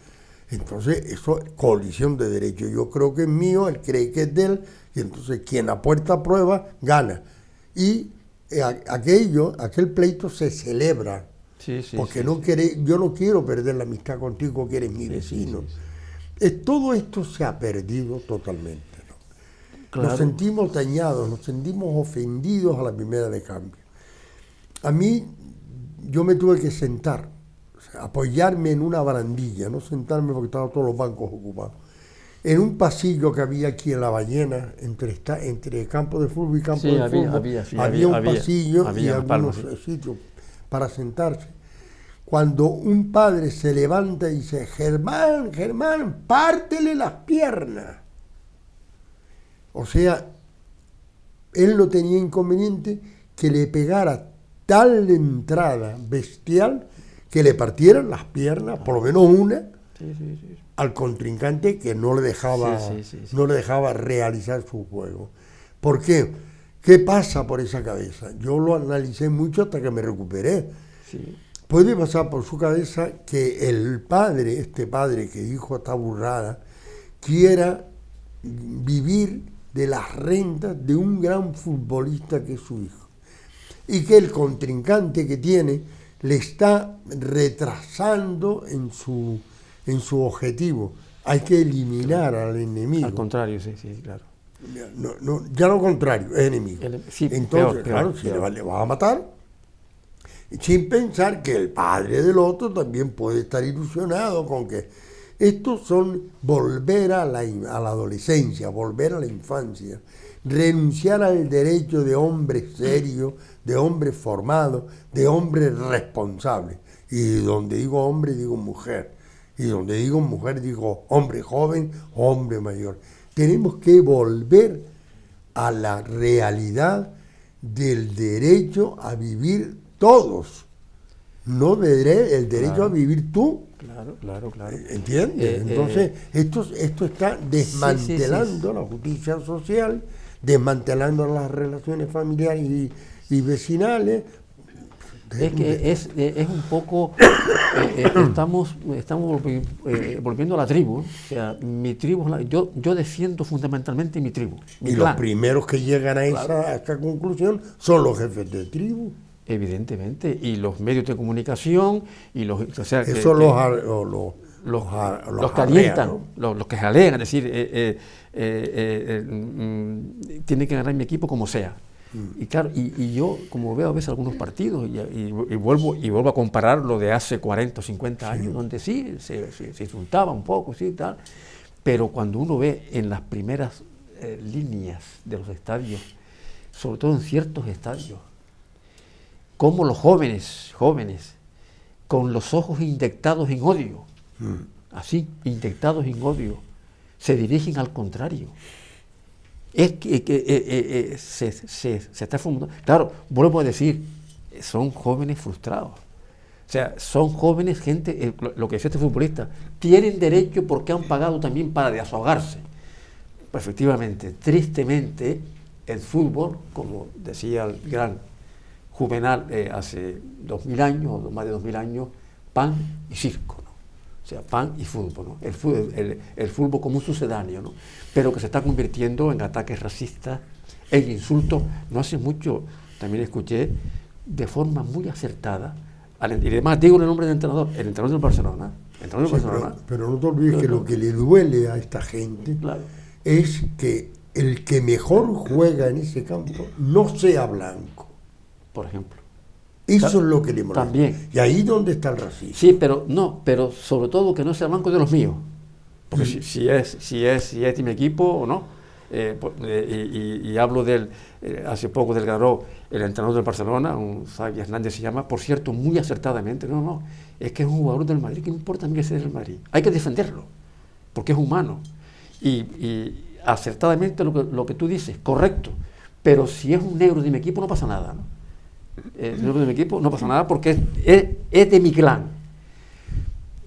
Entonces, eso es colisión de derechos. Yo creo que es mío, él cree que es de él, y entonces quien aporta pruebas gana. Y aquel pleito se celebra. Porque yo no quiero perder la amistad contigo, que eres mi vecino. Todo esto se ha perdido totalmente, ¿no? Claro. Nos sentimos dañados, nos sentimos ofendidos a la primera de cambio. A mí, yo me tuve que sentar, apoyarme en una barandilla, no sentarme porque estaban todos los bancos ocupados, en un pasillo que había aquí en La Ballena, entre campo de fútbol y campo de fútbol. Había un pasillo y algunos sitios para sentarse. Cuando un padre se levanta y dice, Germán, pártele las piernas. O sea, él no tenía inconveniente que le pegara tal entrada bestial que le partieran las piernas, por lo menos una, al contrincante, que no le dejaba realizar su juego. ¿Por qué? ¿Qué pasa por esa cabeza? Yo lo analicé mucho hasta que me recuperé. puede pasar por su cabeza que el padre, este padre que dijo esta burrada, quiera vivir de las rentas de un gran futbolista que es su hijo, y que el contrincante que tiene le está retrasando en su objetivo. Hay que eliminar al enemigo. Al contrario, sí, claro. No, ya lo contrario, es enemigo. Sí, entonces, peor, claro, si le vas a matar, sin pensar que el padre del otro también puede estar ilusionado con que estos son volver a la adolescencia, volver a la infancia, renunciar al derecho de hombre serio, de hombre formado, de hombre responsable. Y donde digo hombre, digo mujer. Y donde digo mujer, digo hombre joven, hombre mayor. Tenemos que volver a la realidad del derecho a vivir todos, no el derecho a vivir tú. Claro. ¿Entiendes? Entonces, esto está desmantelando la justicia social, desmantelando las relaciones familiares y vecinales. Es que es un poco, estamos volviendo a la tribu, o sea, mi tribu, yo defiendo fundamentalmente mi tribu. Mi y clan. Los primeros que llegan a esta conclusión son los jefes de tribu. Evidentemente, y los medios de comunicación, y los, o sea, eso los que alientan, los que jalean, es decir, tienen que ganar mi equipo como sea. Y claro, y yo, como veo a veces algunos partidos, y vuelvo a comparar lo de hace 40 o 50 años, donde sí, se insultaba un poco, sí, tal, pero cuando uno ve en las primeras líneas de los estadios, sobre todo en ciertos estadios, cómo los jóvenes, con los ojos inyectados en odio, así, inyectados en odio, se dirigen al contrario. Es que se está fumando. Claro, vuelvo a decir, son jóvenes frustrados. O sea, son jóvenes, gente, lo que decía este futbolista, tienen derecho porque han pagado también para desahogarse. Pues efectivamente, tristemente, el fútbol, como decía el gran Juvenal hace 2000 años, o más de 2000 años, pan y circo, ¿no? O sea, pan y fútbol, ¿no? El fútbol como un sucedáneo, ¿no? Pero que se está convirtiendo en ataques racistas, en insultos. No hace mucho también escuché de forma muy acertada, y además digo el nombre del entrenador, el entrenador del Barcelona. Pero no te olvides que lo que le duele a esta gente es que el que mejor juega en ese campo no sea blanco. Por ejemplo. Eso es lo que le molesta. También. Y ahí donde está el racismo. Sí, pero sobre todo que no sea blanco de los míos. Porque si es de mi equipo o no. Y hablo hace poco del ganó el entrenador del Barcelona, un Xavi Hernández se llama, por cierto, muy acertadamente. Es que es un jugador del Madrid, que no importa a mí que sea del Madrid. Hay que defenderlo, porque es humano. Y acertadamente lo que tú dices, correcto. Pero si es un negro de mi equipo, no pasa nada, ¿no? De mi equipo no pasa nada porque es de mi clan.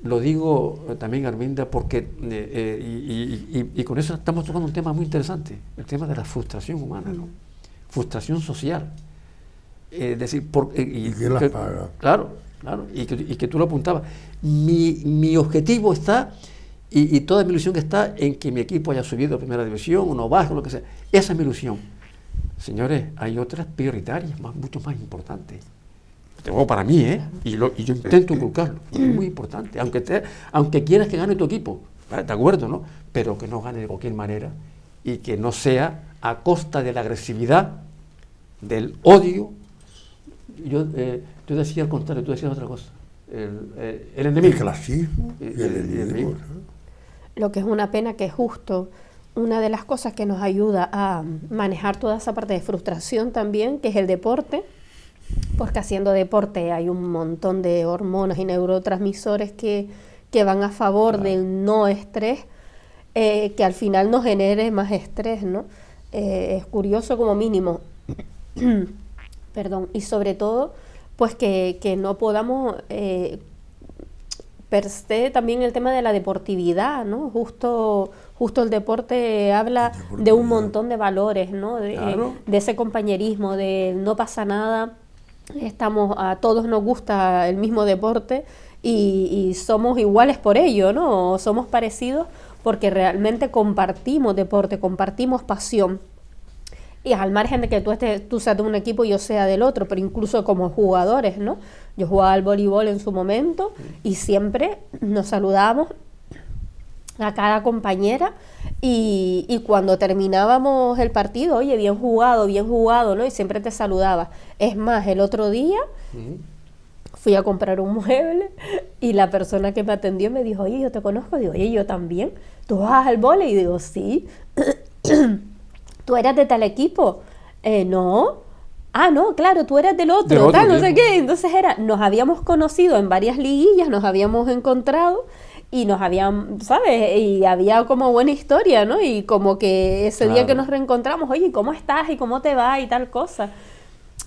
Lo digo también, Arminda, porque y con eso estamos tocando un tema muy interesante, el tema de la frustración humana, ¿no? Frustración social. Es decir, ¿Y quién las paga? Claro, y que tú lo apuntabas. Mi objetivo está, y toda mi ilusión está en que mi equipo haya subido a primera división, o no baje, lo que sea. Esa es mi ilusión. Señores, hay otras prioritarias, mucho más importantes. Tengo para mí, y yo intento inculcarlo. Es muy importante. Aunque quieras que gane tu equipo, de acuerdo, ¿no? Pero que no gane de cualquier manera y que no sea a costa de la agresividad, del odio. Yo decía al contrario, tú decías otra cosa. El enemigo. El clasismo y el enemigo. Lo que es una pena que es justo. Una de las cosas que nos ayuda a manejar toda esa parte de frustración también, que es el deporte, porque haciendo deporte hay un montón de hormonas y neurotransmisores que van a favor del no estrés, que al final nos genere más estrés, ¿no? Es curioso como mínimo. Perdón. Y sobre todo, pues que no podamos per se también el tema de la deportividad, ¿no? Justo el deporte habla de un montón de valores, ¿no? De ese compañerismo, de no pasa nada a todos nos gusta el mismo deporte y somos iguales por ello, ¿no? Somos parecidos porque realmente compartimos deporte, compartimos pasión. Y al margen de que tú seas de un equipo y yo sea del otro, pero incluso como jugadores, ¿no? Yo jugaba al voleibol en su momento y siempre nos saludábamos a cada compañera y cuando terminábamos el partido, oye, bien jugado, ¿no? Y siempre te saludaba. Es más, el otro día fui a comprar un mueble y la persona que me atendió me dijo, oye, yo te conozco. Digo, oye, yo también. ¿Tú vas al vóley? Y digo, sí. ¿Tú eras de tal equipo? No. Ah, no, claro, tú eras del otro, tal, no sé qué. Entonces nos habíamos conocido en varias liguillas, nos habíamos encontrado y nos habían, ¿sabes? Y había como buena historia, ¿no? Y como que ese día que nos reencontramos, oye, ¿cómo estás? ¿Y cómo te va? Y tal cosa.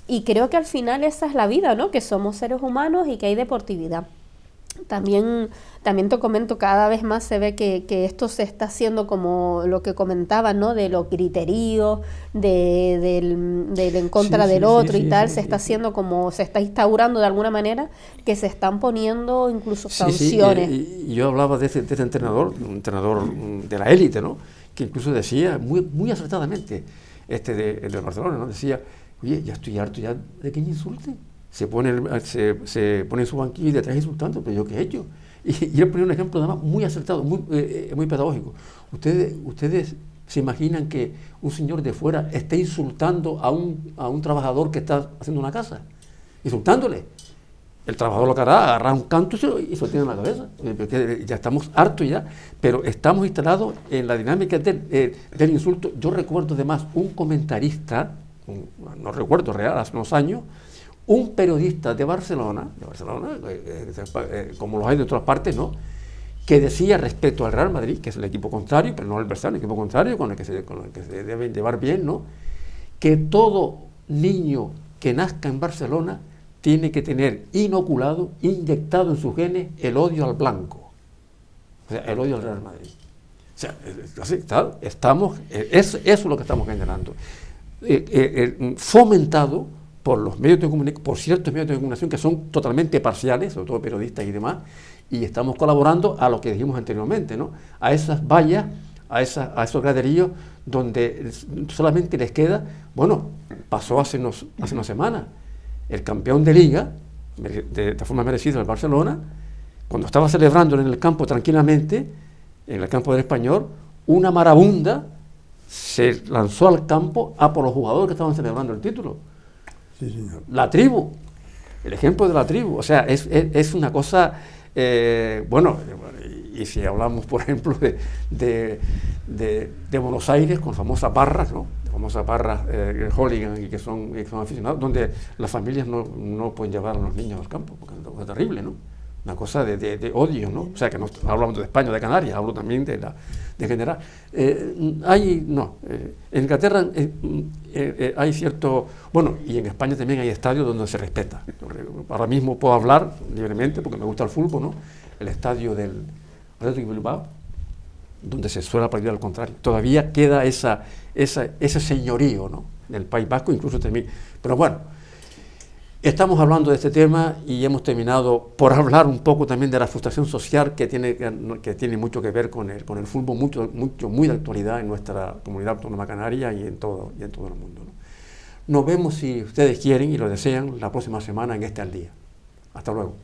Y creo que al final esa es la vida, ¿no? Que somos seres humanos y que hay deportividad. También te comento, cada vez más se ve que esto se está haciendo como lo que comentaba, ¿no? De los griteríos, del en contra del otro y tal, se está haciendo como, se está instaurando de alguna manera que se están poniendo incluso sanciones. Y yo hablaba de ese entrenador, un entrenador de la élite, ¿no? Que incluso decía muy acertadamente, de Barcelona, ¿no? Decía, oye, ya estoy harto ya de que me insulten. Se pone en su banquillo y detrás insultando, pero ¿yo qué he hecho? Y él ponía un ejemplo además muy acertado, muy pedagógico. ¿Ustedes se imaginan que un señor de fuera esté insultando a un trabajador que está haciendo una casa? Insultándole. El trabajador lo que hará, agarra un canto y se lo tiene en la cabeza. Porque ya estamos hartos ya, pero estamos instalados en la dinámica del insulto. Yo recuerdo además un comentarista, no recuerdo real, hace unos años, un periodista de Barcelona, como los hay de otras partes, ¿no? Que decía respecto al Real Madrid, que es el equipo contrario, pero no el adversario, el equipo contrario, con el que se deben llevar bien, ¿no? Que todo niño que nazca en Barcelona tiene que tener inoculado, inyectado en sus genes el odio al blanco, o sea, el odio al Real Madrid. O sea, así, eso es lo que estamos generando, fomentado por los medios de comunicación, por ciertos medios de comunicación que son totalmente parciales, sobre todo periodistas y demás, y estamos colaborando a lo que dijimos anteriormente, ¿no? A esas vallas, a esos graderíos donde solamente les queda, bueno, pasó hace una semana, el campeón de liga, de forma merecida, el Barcelona, cuando estaba celebrando en el campo tranquilamente, en el campo del Español, una marabunda se lanzó al campo a por los jugadores que estaban celebrando el título. Sí, señor. La tribu, el ejemplo de la tribu, o sea, es una cosa, bueno, y si hablamos, por ejemplo, de Buenos Aires, con famosas barras, ¿no? Famosas barras hooligan y que son aficionados, donde las familias no pueden llevar a los niños al campo, porque es una cosa terrible, ¿no? Una cosa de odio, ¿no? O sea, que no hablamos de España, de Canarias, hablo también de general. En Inglaterra hay cierto... Bueno, y en España también hay estadios donde se respeta. Ahora mismo puedo hablar libremente, porque me gusta el fútbol, ¿no? El estadio del Athletic Bilbao, donde se suele aplaudir al contrario. Todavía queda ese señorío, ¿no? Del País Vasco, incluso también. Pero bueno, estamos hablando de este tema y hemos terminado por hablar un poco también de la frustración social que tiene mucho que ver con el fútbol, muy de actualidad en nuestra comunidad autónoma canaria y en todo el mundo, ¿no? Nos vemos, si ustedes quieren y lo desean, la próxima semana en Al Día. Hasta luego.